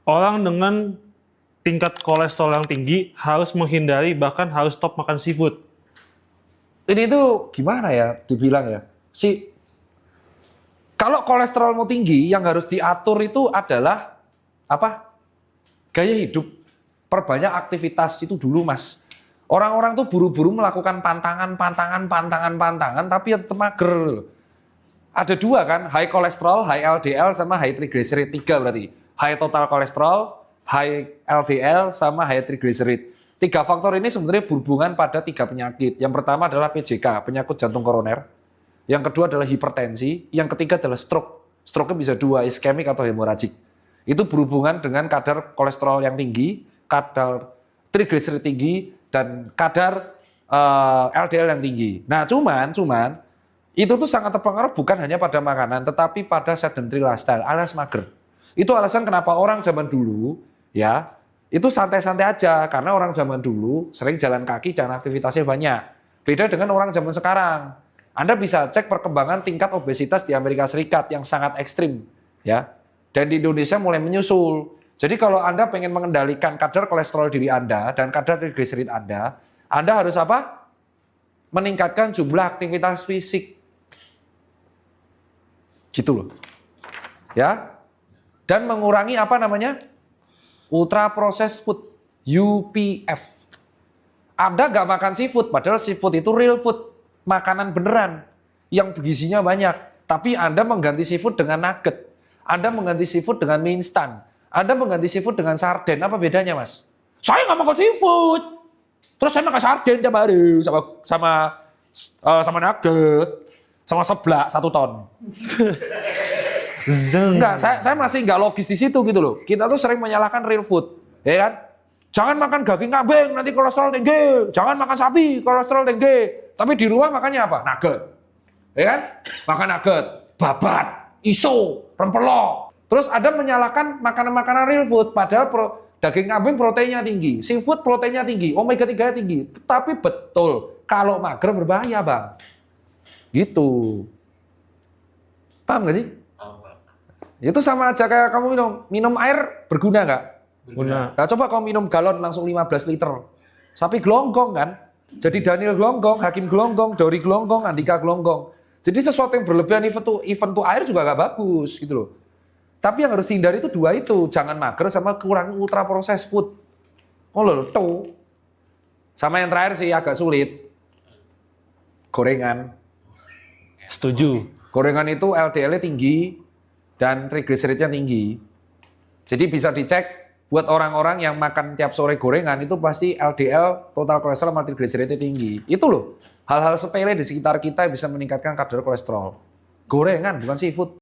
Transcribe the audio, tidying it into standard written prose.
Orang dengan tingkat kolesterol yang tinggi harus menghindari, bahkan harus stop makan seafood. Ini tuh gimana ya dibilang ya? Kalau kolesterolmu tinggi, yang harus diatur itu adalah apa? Gaya hidup. Perbanyak aktivitas itu dulu, Mas. Orang-orang tuh buru-buru melakukan pantangan, tapi ya tetap mager. Ada dua kan, high kolesterol, high LDL, sama high triglyceride. 3 berarti. High total kolesterol, high LDL, sama high triglyceride. 3 faktor ini sebenarnya berhubungan pada 3 penyakit. Yang pertama adalah PJK, penyakit jantung koroner. Yang kedua adalah hipertensi. Yang ketiga adalah stroke. Stroke-nya bisa 2, iskemik atau hemoragik. Itu berhubungan dengan kadar kolesterol yang tinggi, kadar triglyceride tinggi, dan kadar LDL yang tinggi. Nah, cuman itu tuh sangat terpengaruh bukan hanya pada makanan, tetapi pada sedentary lifestyle, alias mager. Itu alasan kenapa orang zaman dulu, ya, itu santai-santai aja, karena orang zaman dulu sering jalan kaki dan aktivitasnya banyak. Beda dengan orang zaman sekarang. Anda bisa cek perkembangan tingkat obesitas di Amerika Serikat yang sangat ekstrim, ya, dan di Indonesia mulai menyusul. Jadi kalau Anda pengen mengendalikan kadar kolesterol diri Anda dan kadar triglyceride Anda harus apa? Meningkatkan jumlah aktivitas fisik. Gitu loh. Ya. Dan mengurangi apa namanya? Ultra processed food, UPF. Anda nggak makan seafood, padahal seafood itu real food, makanan beneran yang bergizinya banyak. Tapi Anda mengganti seafood dengan nugget, Anda mengganti seafood dengan mie instan, Anda mengganti seafood dengan sarden. Apa bedanya, Mas? Saya nggak makan seafood, terus saya makan sarden tiap hari sama nugget, sama seblak 1 ton. Enggak, saya masih nggak logis di situ gitu loh. Kita tuh sering menyalahkan real food, ya kan? Jangan makan daging kambing, nanti kolesterol tinggi. Jangan makan sapi, kolesterol tinggi. Tapi di rumah makannya apa? Nugget, ya kan? Makan nugget, babat, iso, rempelok. Terus ada menyalahkan makanan-makanan real food, padahal daging kambing proteinnya tinggi, seafood proteinnya tinggi, omega 3 tinggi. Tapi betul, kalau mager berbahaya, Bang. Gitu. Paham nggak sih? Itu sama aja kayak kamu minum air berguna nggak? Guna. Nah, coba kamu minum galon langsung 15 liter. Sapi gelonggong kan? Jadi Daniel gelonggong, Hakim gelonggong, Dori gelonggong, Andika gelonggong. Jadi sesuatu yang berlebihan event to air juga nggak bagus gitu loh. Tapi yang harus hindari itu 2 itu, jangan mager sama kurangi ultra processed food. Oh loh, tuh. Sama yang terakhir sih agak sulit. Gorengan. Setuju. Gorengan itu LDL-nya tinggi dan triglyceride-nya tinggi. Jadi bisa dicek buat orang-orang yang makan tiap sore gorengan itu pasti LDL, total kolesterol sama triglyceride tinggi. Itu loh, hal-hal sepele di sekitar kita bisa meningkatkan kadar kolesterol. Gorengan bukan seafood.